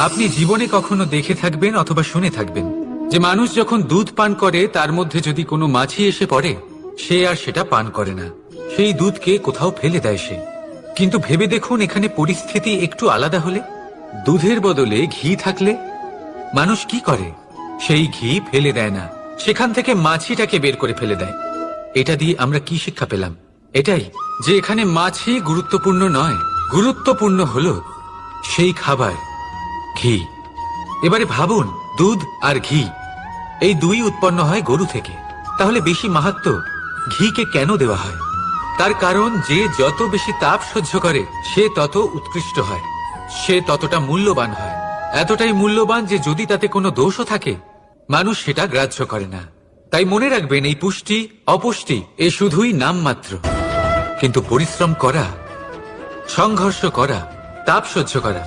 আপনি জীবনে কখনো দেখে থাকবেন অথবা শুনে থাকবেন যে মানুষ যখন দুধ পান করে তার মধ্যে যদি কোনো মাছি এসে পড়ে সে আর সেটা পান করে না, সেই দুধকে কোথাও ফেলে দেয় সে। কিন্তু ভেবে দেখুন এখানে পরিস্থিতি একটু আলাদা হলে, দুধের বদলে ঘি থাকলে মানুষ কি করে? সেই ঘি ফেলে দেয় না, সেখান থেকে মাছিটাকে বের করে ফেলে দেয়। এটা দিয়ে আমরা কি শিক্ষা পেলাম? এটাই যে এখানে মাছি গুরুত্বপূর্ণ নয়, গুরুত্বপূর্ণ হলো সেই খাবার ঘি। এবারে ভাবুন, দুধ আর ঘি এই দুই উৎপন্ন হয় গরু থেকে, তাহলে বেশি মাহাত্ম্য ঘিকে কেন দেওয়া হয়? তার কারণ যে যত বেশি তাপ সহ্য করে সে তত উৎকৃষ্ট হয়, সে ততটা মূল্যবান হয়। এতটাই মূল্যবান যে যদি তাতে কোনো দোষও থাকে মানুষ সেটা গ্রাহ্য করে না। তাই মনে রাখবেন, এই পুষ্টি অপুষ্টি এ শুধুই নামমাত্র, কিন্তু পরিশ্রম করা, সংঘর্ষ করা, তাপ সহ্য করা